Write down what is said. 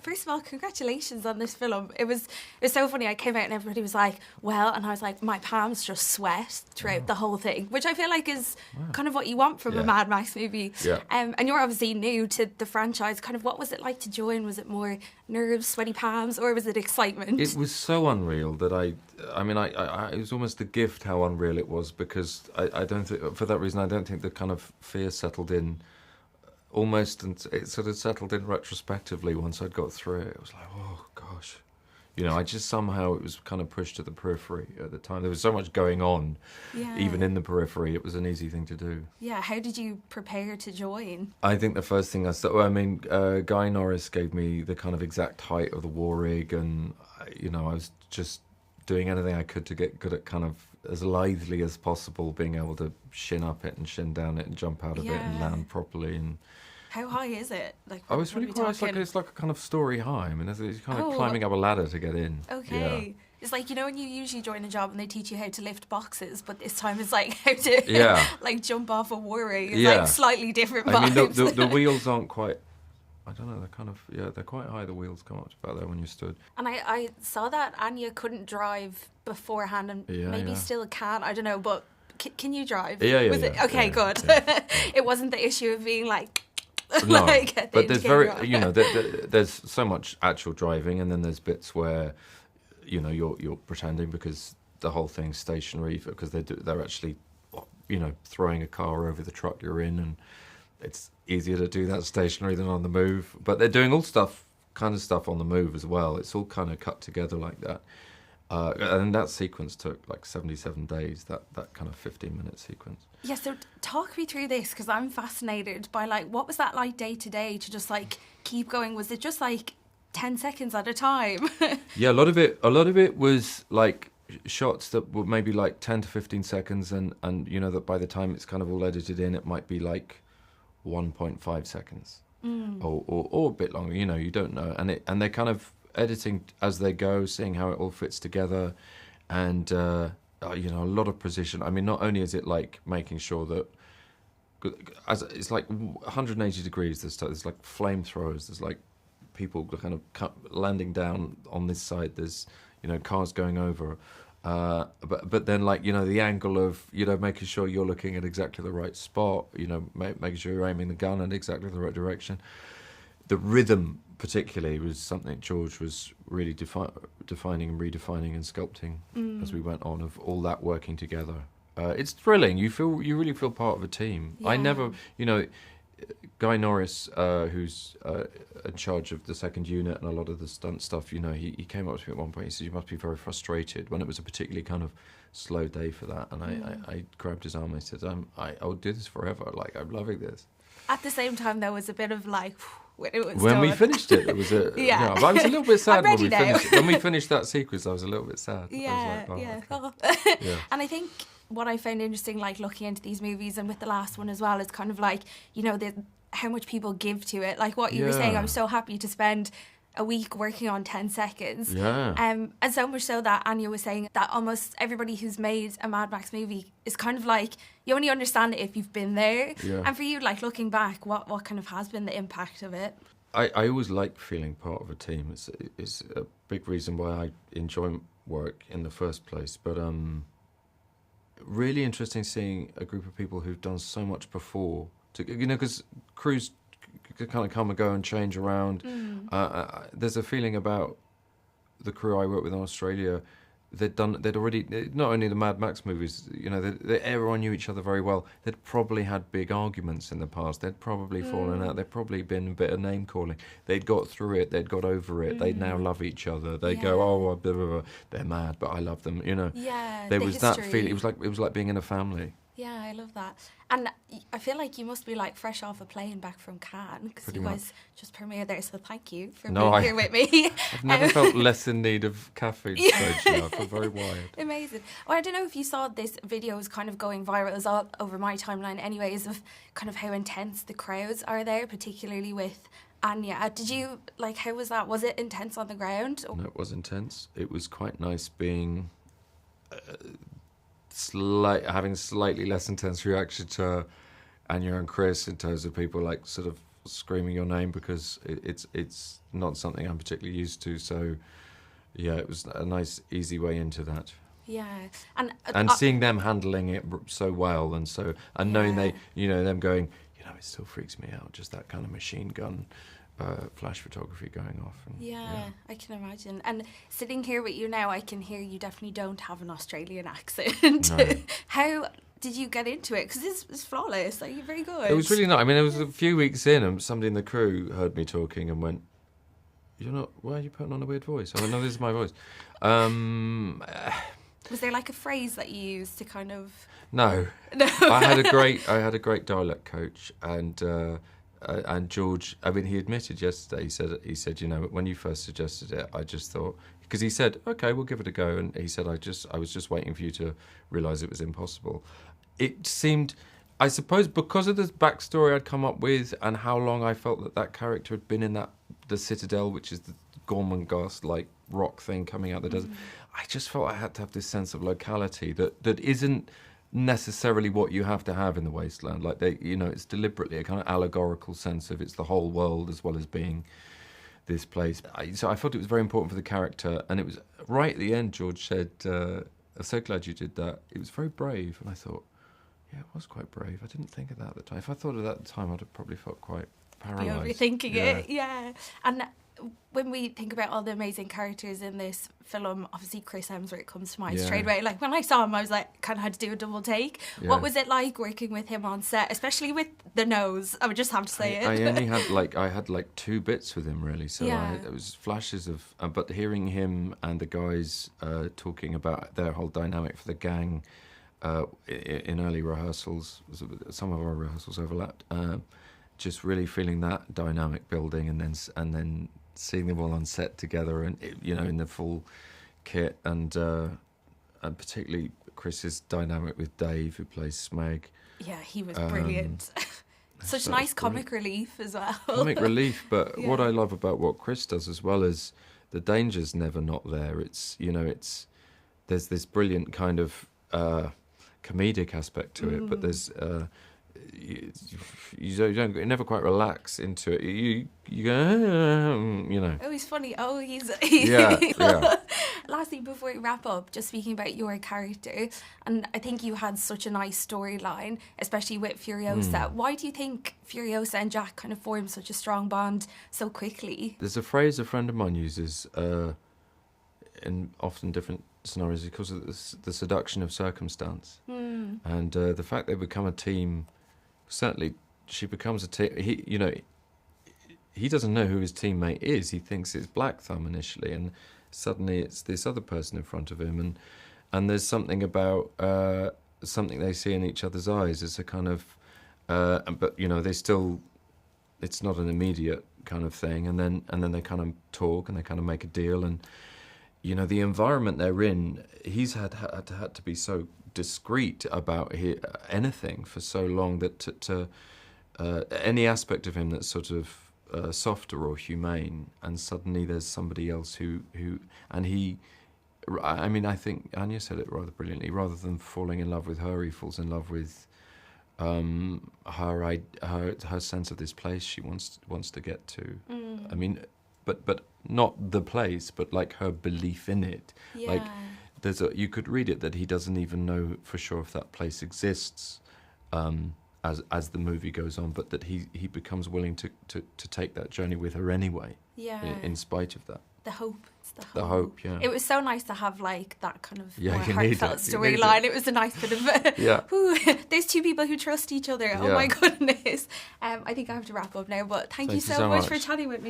first of all, congratulations on this film. It was so funny. I came out and everybody was like, well, and I was like, my palms just sweat throughout the whole thing, which I feel like is kind of what you want from a Mad Max movie. Yeah. And you're obviously new to the franchise. Kind of what was it like to join? Was it more nerves, sweaty palms, or was it excitement? It was so unreal that it was almost a gift how unreal it was, because I don't think, for that reason, I don't think the kind of fear settled in almost, and it sort of settled in retrospectively once I'd got through it. It was like, oh gosh, I just somehow, it was kind of pushed to the periphery at the time. There was so much going on, even in the periphery. It was an easy thing to do. Yeah, how did you prepare to join? I think the first thing Guy Norris gave me the kind of exact height of the war rig, and I was just doing anything I could to get good at kind of as lithely as possible, being able to shin up it and shin down it and jump out of it and land properly. And how high is it? Like, it's really quite. It's like a kind of story high. I mean, it's kind of climbing up a ladder to get in. Okay. Yeah. It's like, when you usually join a job and they teach you how to lift boxes, but this time it's like how to like jump off a war rig. It's like slightly different vibes. I mean, the wheels aren't quite. I don't know, they're kind of, they're quite high, the wheels come up to about there when you stood. And I saw that Anya couldn't drive beforehand and maybe still can, I don't know, but can you drive? Yeah. Okay, good. Yeah. It wasn't the issue of being like... No, but there's there's so much actual driving, and then there's bits where, you're pretending because the whole thing's stationary, because they're actually, throwing a car over the truck you're in, and it's easier to do that stationary than on the move. But they're doing all kind of stuff on the move as well. It's all kind of cut together like that. And that sequence took like 77 days, that kind of 15-minute sequence. Yeah, so talk me through this, because I'm fascinated by, like, what was that like day to day to just, like, keep going? Was it just, like, 10 seconds at a time? Yeah, a lot of it was, like, shots that were maybe, like, 10 to 15 seconds, and that by the time it's kind of all edited in, it might be, like, 1.5 seconds or a bit longer, you don't know. And they're kind of editing as they go, seeing how it all fits together, and a lot of precision. I mean, not only is it like making sure that it's like 180 degrees, there's like flamethrowers, there's like people kind of landing down on this side, there's cars going over, but then, like, the angle of making sure you're looking at exactly the right spot, making sure you're aiming the gun in exactly the right direction. The rhythm particularly was something George was really defining and redefining and sculpting as we went on, of all that working together. It's thrilling. You really feel part of a team. Yeah. I never, Guy Norris, who's in charge of the second unit and a lot of the stunt stuff, he came up to me at one point. He said, "You must be very frustrated," when it was a particularly kind of slow day for that. And I grabbed his arm and I said, "I'll do this forever. Like, I'm loving this." At the same time, there was a bit of like, when it was when done. we finished it, it was but I was a little bit sad when we finished it. When we finished that sequence, I was a little bit sad. Yeah, Okay. Yeah. And I think what I found interesting, like, looking into these movies, and with the last one as well, is kind of like, how much people give to it. Like what you were saying, I was so happy to spend a week working on 10 seconds. Yeah. And so much so that Anya was saying that almost everybody who's made a Mad Max movie is kind of like, you only understand it if you've been there. Yeah. And for you, like, looking back, what kind of has been the impact of it? I always like feeling part of a team. It's a big reason why I enjoy work in the first place. But really interesting seeing a group of people who've done so much before. Because crews kind of come and go and change around. There's a feeling about the crew I worked with in Australia. They'd already, not only the Mad Max movies, everyone knew each other very well. They'd probably had big arguments in the past. They'd probably fallen out. There'd probably been a bit of name calling. They'd got through it. They'd got over it. They'd now love each other. They'd go, oh, blah, blah, blah. They're mad, but I love them. Yeah, there was that feeling. It was like being in a family. Yeah, I love that. And I feel like you must be, like, fresh off a plane back from Cannes, because you guys just premiered there, so thank you for being here with me. I've never felt less in need of caffeine stage now. I feel very wired. Amazing. Well, I don't know if you saw this video is kind of going viral. It was all over my timeline anyways, of kind of how intense the crowds are there, particularly with Anya. Did you, like, how was that? Was it intense on the ground? No, it was intense. It was quite nice being... having slightly less intense reaction to Anya and Chris, in terms of people, like, sort of screaming your name because it's not something I'm particularly used to. So yeah, it was a nice, easy way into that. Yeah, and seeing them handling it so well, and knowing they, them going, it still freaks me out, just that kind of machine gun flash photography going off. And, I can imagine. And sitting here with you now, I can hear you definitely don't have an Australian accent. No. How did you get into it? Because this was flawless. Like, you're very good. It was really nice. I mean, it was a few weeks in, and somebody in the crew heard me talking and went, "You're not. Why are you putting on a weird voice?" I went, "No, this is my voice." Was there like a phrase that you used to kind of? No. I had a great dialect coach, and George. I mean, he admitted yesterday. He said, when you first suggested it, I just thought, because he said, "Okay, we'll give it a go," and he said, I was just waiting for you to realise it was impossible. It seemed, I suppose, because of the backstory I'd come up with and how long I felt that character had been in the Citadel, which is the Gormenghast like rock thing coming out the desert. I just felt I had to have this sense of locality that isn't necessarily what you have to have in the Wasteland. Like it's deliberately a kind of allegorical sense of it's the whole world as well as being this place. So I thought it was very important for the character, and it was right at the end. George said, "I'm so glad you did that. It was very brave." And I thought, yeah, it was quite brave. I didn't think of that at the time. If I thought of that at the time, I'd have probably felt quite paralysed. Be overthinking it, yeah. And when we think about all the amazing characters in this film, obviously Chris Hemsworth comes to mind straight away. Like, when I saw him, I was like, kind of had to do a double take. Yeah. What was it like working with him on set, especially with the nose? I would just have to say it. I only had two bits with him, really. So it was flashes of, but hearing him and the guys talking about their whole dynamic for the gang in early rehearsals, some of our rehearsals overlapped. Just really feeling that dynamic building, and then seeing them all on set together, and in the full kit, and particularly Chris's dynamic with Dave, who plays Smeg. Yeah, he was brilliant. Such nice comic relief as well. Comic relief, but what I love about what Chris does as well is the danger's never not there. It's there's this brilliant kind of comedic aspect to it, but there's you don't never quite relax into it. You go, Oh, he's funny. Oh, he's yeah. Lastly, before we wrap up, just speaking about your character, and I think you had such a nice storyline, especially with Furiosa. Why do you think Furiosa and Jack kind of formed such a strong bond so quickly? There's a phrase a friend of mine uses in often different scenarios because of the seduction of circumstance, and the fact they become a team. Certainly, she becomes a team. He doesn't know who his teammate is. He thinks it's Black Thumb initially, and suddenly it's this other person in front of him, and there's something about something they see in each other's eyes. It's a kind of, but they still, it's not an immediate kind of thing, and then they kind of talk and they kind of make a deal, and the environment they're in. He's had to be so discreet about anything for so long that to any aspect of him that's sort of softer or humane, and suddenly there's somebody else who and he. I mean, I think Anya said it rather brilliantly. Rather than falling in love with her, he falls in love with her sense of this place she wants to get to. I mean, but not the place, but like her belief in it. Yeah. Like you could read it that he doesn't even know for sure if that place exists as the movie goes on, but that he becomes willing to take that journey with her anyway. Yeah. In spite of that. The hope. It's the hope. The hope, yeah. It was so nice to have like that kind of more you heartfelt storyline. It was a nice bit of there's two people who trust each other. Oh my goodness. I think I have to wrap up now, but thank you so much for chatting with me.